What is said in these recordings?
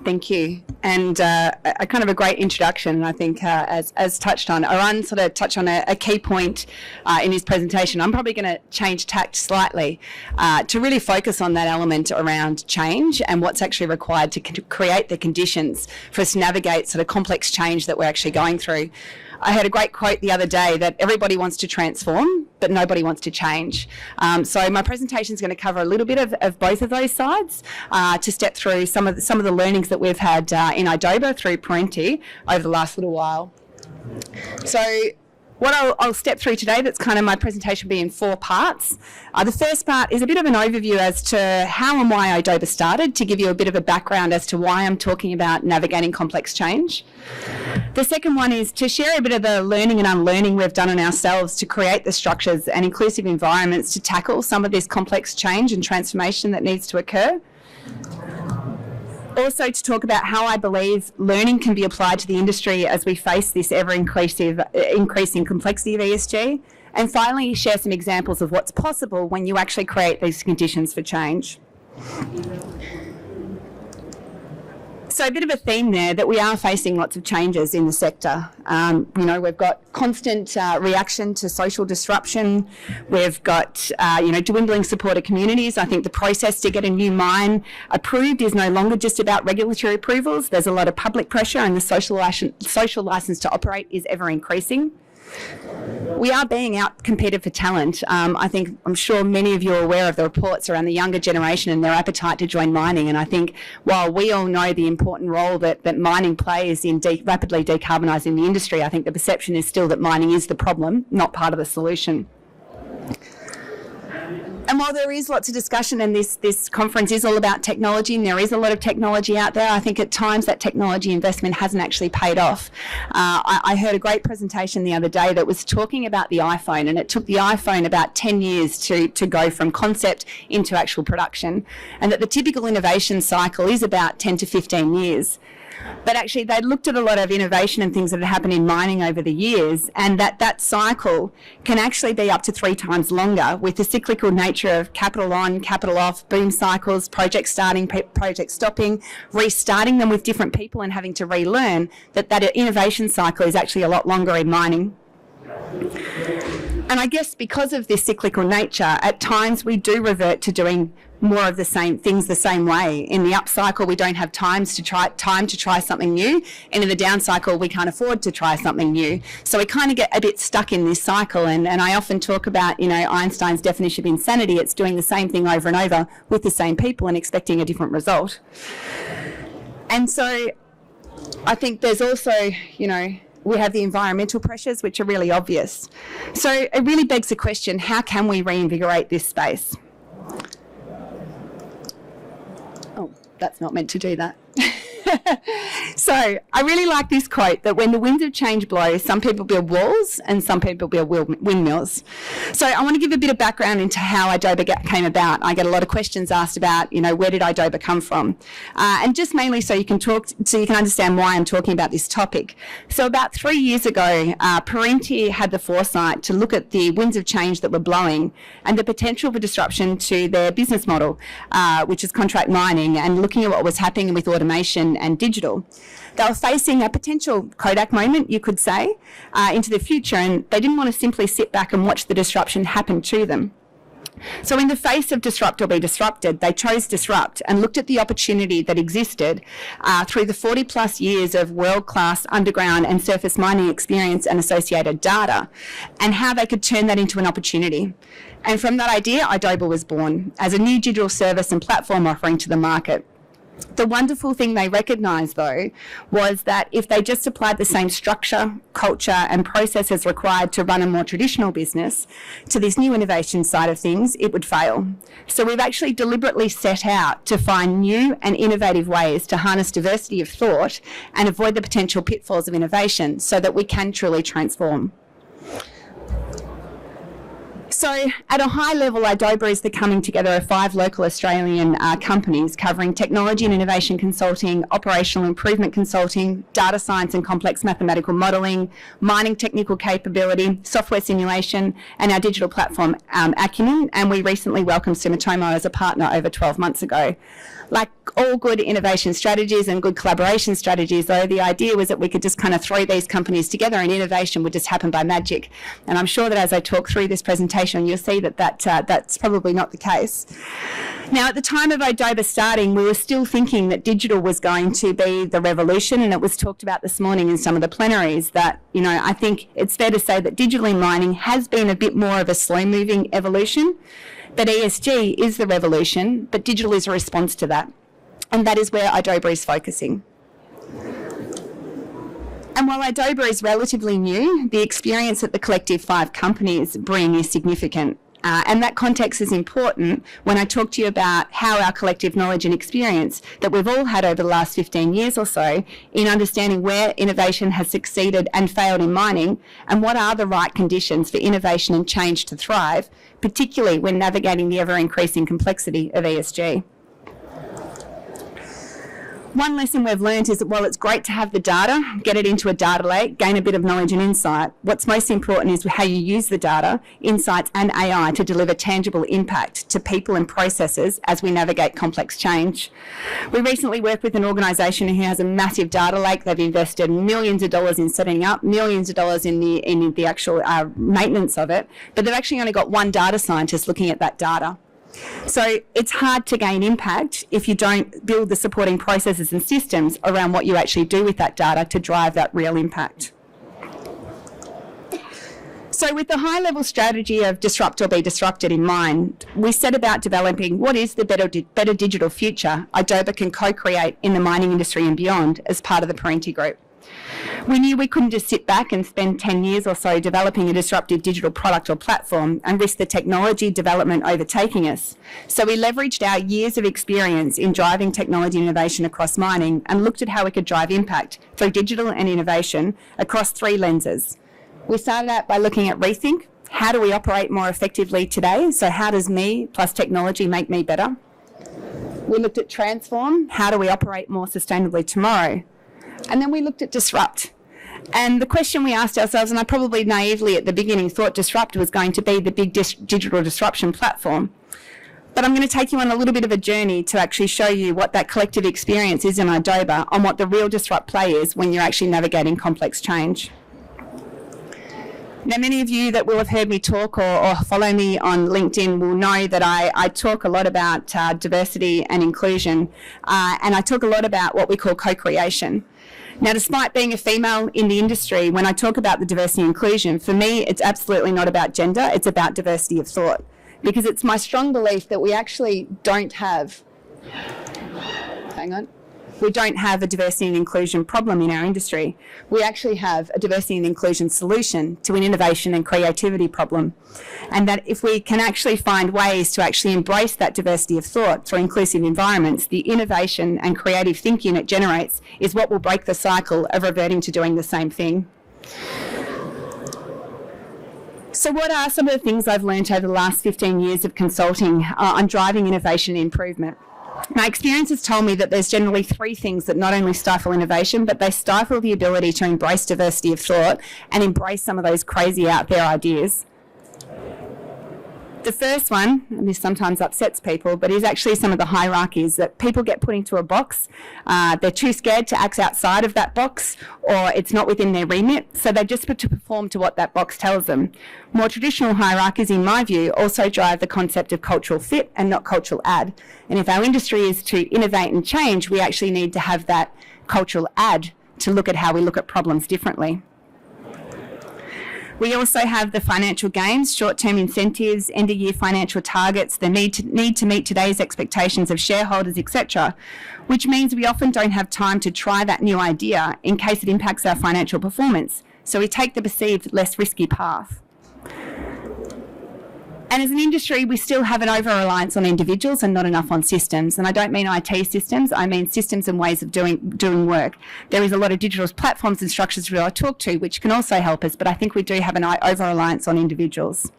Thank you. And a kind of a great introduction, and I think as touched on, Oran sort of touched on a key point in his presentation. I'm probably going to change tact slightly to really focus on that element around change and what's actually required to create the conditions for us to navigate sort of complex change that we're actually going through. I heard a great quote the other day that everybody wants to transform, but nobody wants to change. So my presentation is going to cover a little bit of both of those sides to step through some of the learnings that we've had in Idoba through Parenti over the last little while. So what I'll step through today, that's kind of my presentation will be in 4 parts. The first part is a bit of an overview as to how and why Idoba started, to give you a bit of a background as to why I'm talking about navigating complex change. The second one is to share a bit of the learning and unlearning we've done on ourselves to create the structures and inclusive environments to tackle some of this complex change and transformation that needs to occur. Also to talk about how I believe learning can be applied to the industry as we face this ever-increasing complexity of ESG. And finally, share some examples of what's possible when you actually create these conditions for change. So a bit of a theme there that we are facing lots of changes in the sector. We've got constant reaction to social disruption. We've got, dwindling supporter communities. I think the process to get a new mine approved is no longer just about regulatory approvals. There's a lot of public pressure, and the social licence to operate is ever increasing. We are being out-competed for talent. I'm sure many of you are aware of the reports around the younger generation and their appetite to join mining. And I think while we all know the important role that mining plays in rapidly decarbonising the industry, I think the perception is still that mining is the problem, not part of the solution. And while there is lots of discussion, and this conference is all about technology, and there is a lot of technology out there, I think at times that technology investment hasn't actually paid off. I heard a great presentation the other day that was talking about the iPhone, and it took the iPhone about 10 years to go from concept into actual production, and that the typical innovation cycle is about 10 to 15 years. But actually they looked at a lot of innovation and things that have happened in mining over the years, and that cycle can actually be up to 3 times longer, with the cyclical nature of capital on, capital off, boom cycles, projects starting, projects stopping, restarting them with different people and having to relearn, that innovation cycle is actually a lot longer in mining. And I guess because of this cyclical nature, at times we do revert to doing more of the same things the same way. In the up cycle, we don't have time to try something new, and in the down cycle, we can't afford to try something new. So we kind of get a bit stuck in this cycle. And I often talk about, Einstein's definition of insanity. It's doing the same thing over and over with the same people and expecting a different result. And so I think there's also, we have the environmental pressures, which are really obvious. So it really begs the question, how can we reinvigorate this space? Oh, that's not meant to do that. So I really like this quote, that when the winds of change blow, some people build walls and some people build windmills. So I want to give a bit of background into how Idoba came about. I get a lot of questions asked about, where did Idoba come from? And just mainly so you can understand why I'm talking about this topic. So about 3 years ago, Parenti had the foresight to look at the winds of change that were blowing and the potential for disruption to their business model, which is contract mining, and looking at what was happening with automation and digital. They were facing a potential Kodak moment, you could say, into the future, and they didn't want to simply sit back and watch the disruption happen to them. So in the face of disrupt or be disrupted, they chose disrupt and looked at the opportunity that existed through the 40 plus years of world-class underground and surface mining experience and associated data, and how they could turn that into an opportunity. And from that idea, Idoba was born as a new digital service and platform offering to the market. The wonderful thing they recognised, though, was that if they just applied the same structure, culture and processes required to run a more traditional business to this new innovation side of things, it would fail. So we've actually deliberately set out to find new and innovative ways to harness diversity of thought and avoid the potential pitfalls of innovation so that we can truly transform. So at a high level, Idoba is the coming together of 5 local Australian companies covering technology and innovation consulting, operational improvement consulting, data science and complex mathematical modelling, mining technical capability, software simulation, and our digital platform Acumen. And we recently welcomed Sumitomo as a partner over 12 months ago. Like all good innovation strategies and good collaboration strategies, though, the idea was that we could just kind of throw these companies together and innovation would just happen by magic. And I'm sure that as I talk through this presentation, you'll see that that's probably not the case. Now, at the time of Idoba starting, we were still thinking that digital was going to be the revolution, and it was talked about this morning in some of the plenaries that, you know, I think it's fair to say that digital in mining has been a bit more of a slow-moving evolution. But ESG is the revolution, but digital is a response to that. And that is where Idoba is focusing. And while Idoba is relatively new, the experience that the collective 5 companies bring is significant. And that context is important when I talk to you about how our collective knowledge and experience that we've all had over the last 15 years or so in understanding where innovation has succeeded and failed in mining and what are the right conditions for innovation and change to thrive, particularly when navigating the ever-increasing complexity of ESG. One lesson we've learned is that while it's great to have the data, get it into a data lake, gain a bit of knowledge and insight, what's most important is how you use the data, insights and AI to deliver tangible impact to people and processes as we navigate complex change. We recently worked with an organisation who has a massive data lake. They've invested millions of dollars in setting up, millions of dollars in the actual maintenance of it, but they've actually only got 1 data scientist looking at that data. So it's hard to gain impact if you don't build the supporting processes and systems around what you actually do with that data to drive that real impact. So with the high-level strategy of disrupt or be disrupted in mind, we set about developing what is the better digital future Idoba can co-create in the mining industry and beyond as part of the Parenti Group. We knew we couldn't just sit back and spend 10 years or so developing a disruptive digital product or platform and risk the technology development overtaking us. So we leveraged our years of experience in driving technology innovation across mining and looked at how we could drive impact through digital and innovation across 3 lenses. We started out by looking at rethink. How do we operate more effectively today? So how does me plus technology make me better? We looked at transform. How do we operate more sustainably tomorrow? And then we looked at disrupt. And the question we asked ourselves, and I probably naively at the beginning thought disrupt was going to be the big digital disruption platform. But I'm going to take you on a little bit of a journey to actually show you what that collective experience is in Idoba on what the real disrupt play is when you're actually navigating complex change. Now, many of you that will have heard me talk or follow me on LinkedIn will know that I talk a lot about diversity and inclusion, and I talk a lot about what we call co-creation. Now, despite being a female in the industry, when I talk about the diversity and inclusion, for me, it's absolutely not about gender, it's about diversity of thought. Because it's my strong belief that we actually don't have, we don't have a diversity and inclusion problem in our industry. We actually have a diversity and inclusion solution to an innovation and creativity problem. And that if we can actually find ways to actually embrace that diversity of thought through inclusive environments, the innovation and creative thinking it generates is what will break the cycle of reverting to doing the same thing. So what are some of the things I've learned over the last 15 years of consulting on driving innovation and improvement? My experience has told me that there's generally 3 things that not only stifle innovation, but they stifle the ability to embrace diversity of thought and embrace some of those crazy out there ideas. The first one, and this sometimes upsets people, but is actually some of the hierarchies that people get put into a box. They're too scared to act outside of that box, or it's not within their remit, so they just put to perform to what that box tells them. More traditional hierarchies, in my view, also drive the concept of cultural fit and not cultural add. And if our industry is to innovate and change, we actually need to have that cultural add to look at how we look at problems differently. We also have the financial gains, short-term incentives, end-of-year financial targets, the need to meet today's expectations of shareholders, etc., which means we often don't have time to try that new idea in case it impacts our financial performance. So we take the perceived less risky path. And as an industry, we still have an over-reliance on individuals and not enough on systems. And I don't mean IT systems, I mean systems and ways of doing work. There is a lot of digital platforms and structures that I talk to which can also help us, but I think we do have an over-reliance on individuals.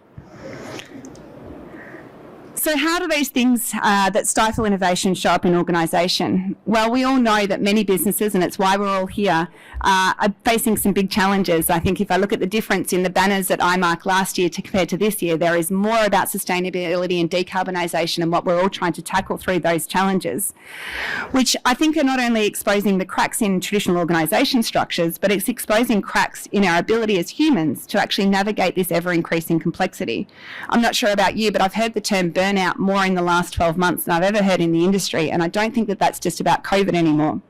So how do these things that stifle innovation show up in organisation? Well, we all know that many businesses, and it's why we're all here, are facing some big challenges. I think if I look at the difference in the banners at IMARC last year to compare to this year, there is more about sustainability and decarbonisation and what we're all trying to tackle through those challenges, which I think are not only exposing the cracks in traditional organisation structures, but it's exposing cracks in our ability as humans to actually navigate this ever-increasing complexity. I'm not sure about you, but I've heard the term burnout more in the last 12 months than I've ever heard in the industry, and I don't think that that's just about COVID anymore.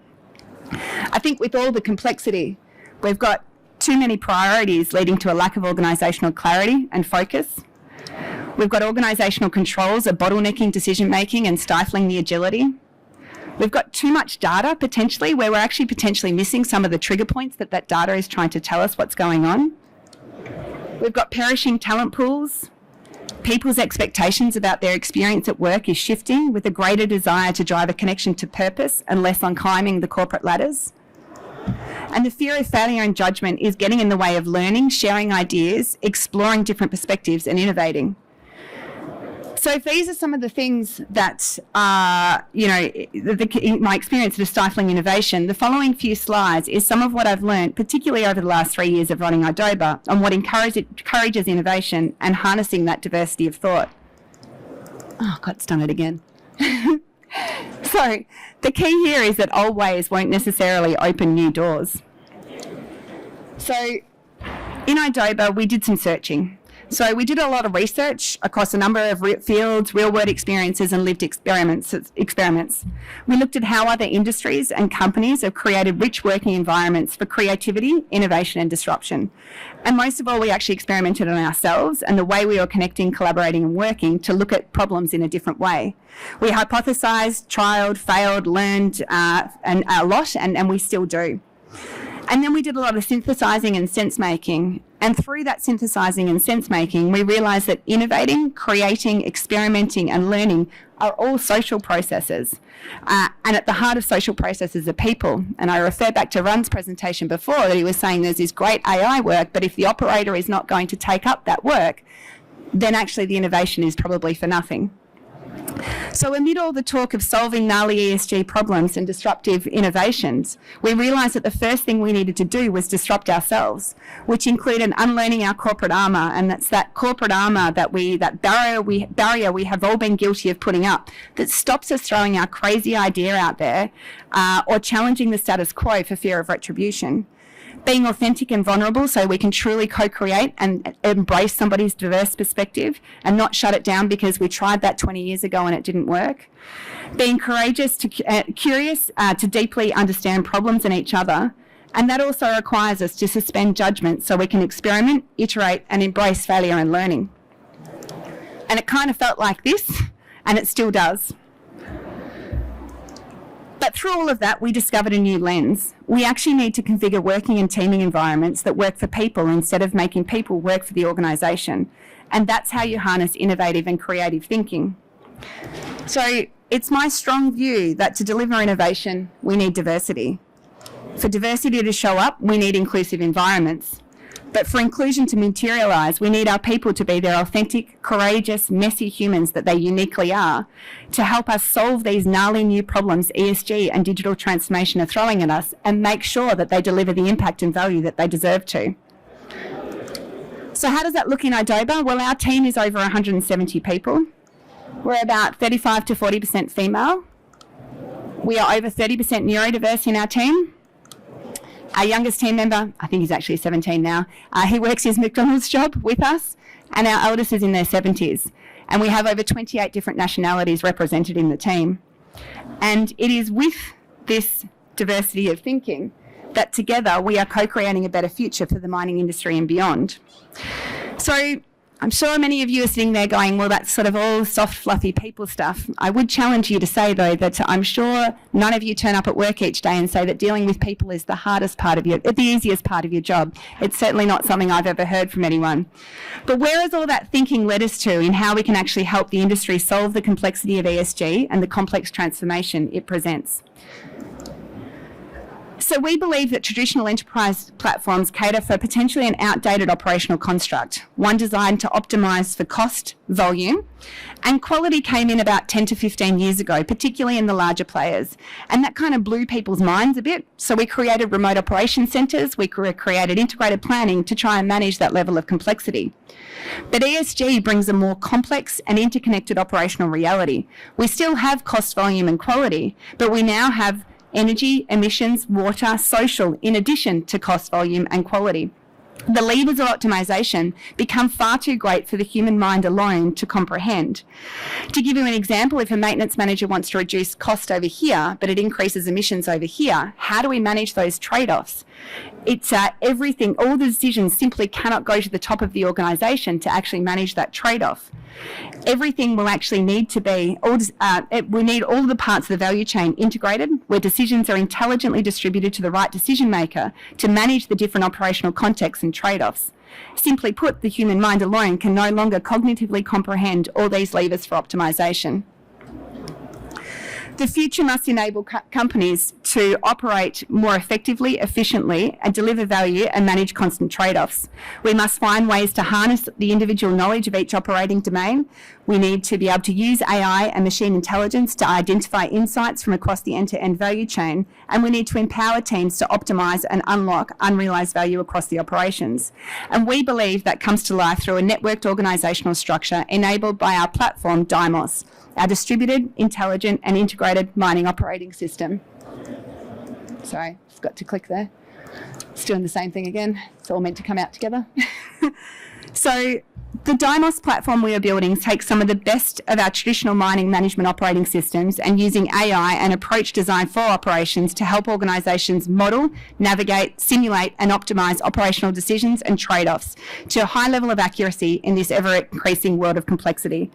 I think with all the complexity, we've got too many priorities leading to a lack of organisational clarity and focus. We've got organisational controls are bottlenecking decision-making and stifling the agility. We've got too much data, potentially, where we're actually potentially missing some of the trigger points that that data is trying to tell us what's going on. We've got perishing talent pools. People's expectations about their experience at work is shifting, with a greater desire to drive a connection to purpose and less on climbing the corporate ladders. And the fear of failure and judgment is getting in the way of learning, sharing ideas, exploring different perspectives and innovating. So if these are some of the things that are, in my experience that are stifling innovation, the following few slides is some of what I've learned, particularly over the last 3 years of running Idoba, on what encourages innovation and harnessing that diversity of thought. Oh, God, it's done it again. So the key here is that old ways won't necessarily open new doors. So in Idoba, we did some searching. So we did a lot of research across a number of fields, real-world experiences and lived experiments. We looked at how other industries and companies have created rich working environments for creativity, innovation and disruption. And most of all, we actually experimented on ourselves and the way we were connecting, collaborating and working to look at problems in a different way. We hypothesised, trialled, failed, learned and a lot, and we still do. And then we did a lot of synthesising and sense-making. And through that synthesising and sense-making, we realised that innovating, creating, experimenting and learning are all social processes. And at the heart of social processes are people. And I refer back to Run's presentation before that he was saying there's this great AI work, but if the operator is not going to take up that work, then actually the innovation is probably for nothing. So amid all the talk of solving gnarly ESG problems and disruptive innovations, we realised that the first thing we needed to do was disrupt ourselves, which included unlearning our corporate armour, and that's that corporate armour that barrier we have all been guilty of putting up that stops us throwing our crazy idea out there or challenging the status quo for fear of retribution. Being authentic and vulnerable so we can truly co-create and embrace somebody's diverse perspective and not shut it down because we tried that 20 years ago and it didn't work. Being courageous, curious to deeply understand problems in each other. And that also requires us to suspend judgment so we can experiment, iterate and embrace failure and learning. And it kind of felt like this, and it still does. But through all of that, we discovered a new lens. We actually need to configure working and teaming environments that work for people instead of making people work for the organisation. And that's how you harness innovative and creative thinking. So it's my strong view that to deliver innovation, we need diversity. For diversity to show up, we need inclusive environments. But for inclusion to materialise, we need our people to be their authentic, courageous, messy humans that they uniquely are, to help us solve these gnarly new problems ESG and digital transformation are throwing at us and make sure that they deliver the impact and value that they deserve to. So how does that look in Idoba? Well, our team is over 170 people. We're about 35 to 40% female. We are over 30% neurodiverse in our team. Our youngest team member, I think he's actually 17 now, he works his McDonald's job with us, and our eldest is in their 70s. And we have over 28 different nationalities represented in the team. And it is with this diversity of thinking that together we are co-creating a better future for the mining industry and beyond. So I'm sure many of you are sitting there going, well, that's sort of all soft, fluffy people stuff. I would challenge you to say, though, that I'm sure none of you turn up at work each day and say that dealing with people is the hardest part of the easiest part of your job. It's certainly not something I've ever heard from anyone. But where has all that thinking led us to in how we can actually help the industry solve the complexity of ESG and the complex transformation it presents? So we believe that traditional enterprise platforms cater for potentially an outdated operational construct, one designed to optimise for cost, volume, and quality came in about 10 to 15 years ago, particularly in the larger players. And that kind of blew people's minds a bit. So we created remote operation centres, we created integrated planning to try and manage that level of complexity. But ESG brings a more complex and interconnected operational reality. We still have cost, volume and quality, but we now have energy, emissions, water, social, in addition to cost, volume and quality. The levers of optimisation become far too great for the human mind alone to comprehend. To give you an example, if a maintenance manager wants to reduce cost over here, but it increases emissions over here, how do we manage those trade-offs? It's everything, all the decisions simply cannot go to the top of the organisation to actually manage that trade-off. Everything will actually need to be, we need all of the parts of the value chain integrated, where decisions are intelligently distributed to the right decision maker to manage the different operational contexts and trade-offs. Simply put, the human mind alone can no longer cognitively comprehend all these levers for optimisation. The future must enable companies to operate more effectively, efficiently, and deliver value and manage constant trade-offs. We must find ways to harness the individual knowledge of each operating domain. We need to be able to use AI and machine intelligence to identify insights from across the end-to-end value chain, and we need to empower teams to optimise and unlock unrealised value across the operations. And we believe that comes to life through a networked organisational structure enabled by our platform, DIMOS, our distributed, intelligent and integrated mining operating system. Sorry, just got to click there. It's doing the same thing again. It's all meant to come out together. So the DIMOS platform we are building takes some of the best of our traditional mining management operating systems and using AI and approach design for operations to help organisations model, navigate, simulate and optimise operational decisions and trade-offs to a high level of accuracy in this ever-increasing world of complexity.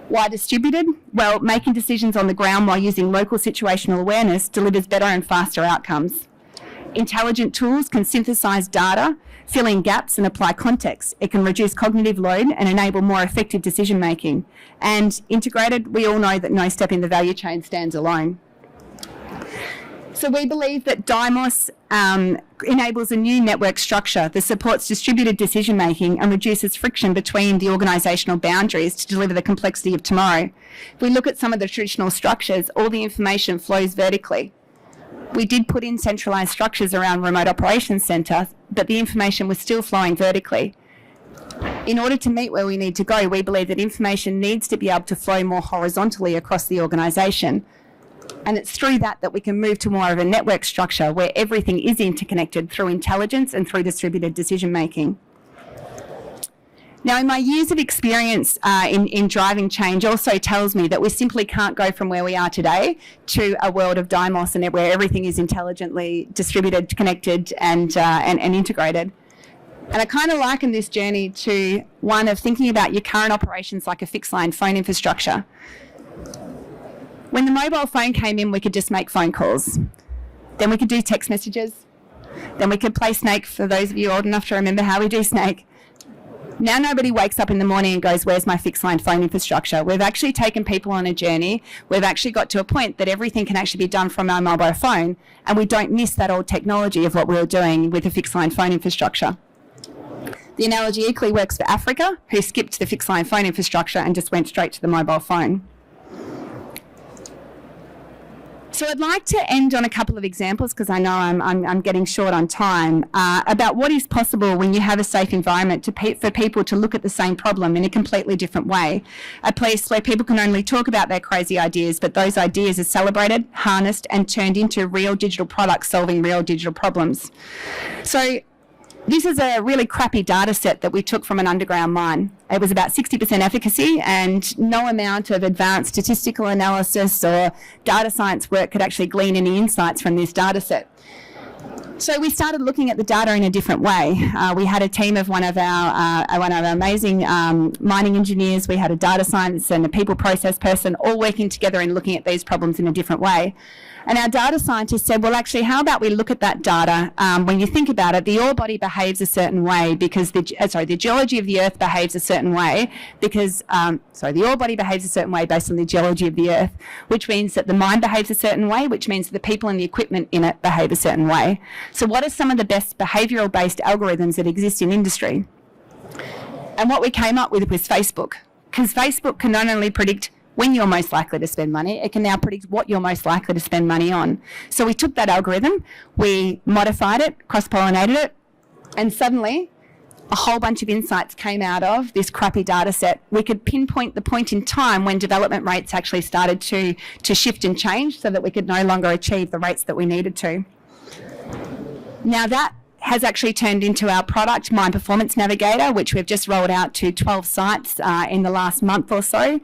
Why distributed? Well, making decisions on the ground while using local situational awareness delivers better and faster outcomes. Intelligent tools can synthesise data, fill in gaps and apply context. It can reduce cognitive load and enable more effective decision making. And integrated, we all know that no step in the value chain stands alone. So we believe that DIMOS enables a new network structure that supports distributed decision making and reduces friction between the organisational boundaries to deliver the complexity of tomorrow. If we look at some of the traditional structures, all the information flows vertically. We did put in centralised structures around remote operations centre, but the information was still flowing vertically. In order to meet where we need to go, we believe that information needs to be able to flow more horizontally across the organisation. And it's through that that we can move to more of a network structure where everything is interconnected through intelligence and through distributed decision making. Now, in my years of experience in driving change also tells me that we simply can't go from where we are today to a world of DIMOS and where everything is intelligently distributed, connected and integrated. And I kind of liken this journey to one of thinking about your current operations like a fixed line phone infrastructure. When the mobile phone came in, we could just make phone calls. Then we could do text messages. Then we could play Snake, for those of you old enough to remember how we do Snake. Now nobody wakes up in the morning and goes, where's my fixed line phone infrastructure? We've actually taken people on a journey. We've actually got to a point that everything can actually be done from our mobile phone, and we don't miss that old technology of what we were doing with a fixed line phone infrastructure. The analogy equally works for Africa, who skipped the fixed line phone infrastructure and just went straight to the mobile phone. So I'd like to end on a couple of examples, because I know I'm getting short on time, about what is possible when you have a safe environment for people to look at the same problem in a completely different way. A place where people can only talk about their crazy ideas, but those ideas are celebrated, harnessed and turned into real digital products solving real digital problems. So this is a really crappy data set that we took from an underground mine. It was about 60% efficacy, and no amount of advanced statistical analysis or data science work could actually glean any insights from this data set. So we started looking at the data in a different way. We had a team of one of our amazing mining engineers. We had a data science and a people process person all working together and looking at these problems in a different way. And our data scientists said, well, actually, how about we look at that data? When you think about it, the ore body behaves a certain way because the geology of the earth behaves a certain way because, the ore body behaves a certain way based on the geology of the earth, which means that the mine behaves a certain way, which means that the people and the equipment in it behave a certain way. So what are some of the best behavioural-based algorithms that exist in industry? And what we came up with was Facebook, because Facebook can not only predict when you're most likely to spend money, it can now predict what you're most likely to spend money on. So we took that algorithm, we modified it, cross-pollinated it, and suddenly a whole bunch of insights came out of this crappy data set. We could pinpoint the point in time when development rates actually started to shift and change so that we could no longer achieve the rates that we needed to. Now that has actually turned into our product, Mine Performance Navigator, which we've just rolled out to 12 sites in the last month or so.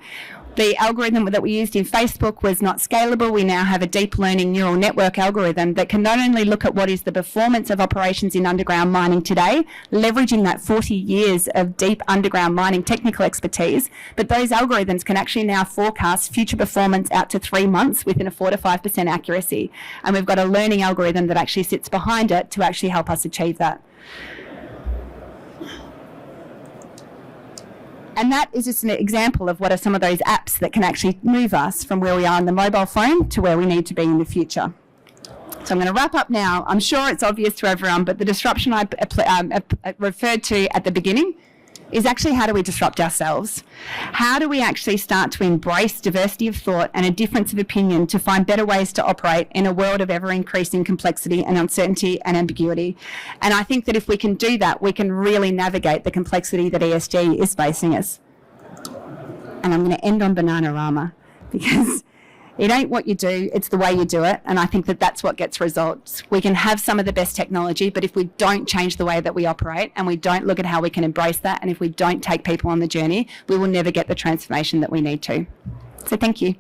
The algorithm that we used in Facebook was not scalable. We now have a deep learning neural network algorithm that can not only look at what is the performance of operations in underground mining today, leveraging that 40 years of deep underground mining technical expertise, but those algorithms can actually now forecast future performance out to 3 months within a 4 to 5% accuracy. And we've got a learning algorithm that actually sits behind it to actually help us achieve that. And that is just an example of what are some of those apps that can actually move us from where we are on the mobile phone to where we need to be in the future. So I'm going to wrap up now. I'm sure it's obvious to everyone, but the disruption I referred to at the beginning is actually how do we disrupt ourselves? How do we actually start to embrace diversity of thought and a difference of opinion to find better ways to operate in a world of ever-increasing complexity and uncertainty and ambiguity? And I think that if we can do that, we can really navigate the complexity that ESG is facing us. And I'm going to end on Bananarama because it ain't what you do, it's the way you do it. And I think that that's what gets results. We can have some of the best technology, but if we don't change the way that we operate and we don't look at how we can embrace that, and if we don't take people on the journey, we will never get the transformation that we need to. So thank you.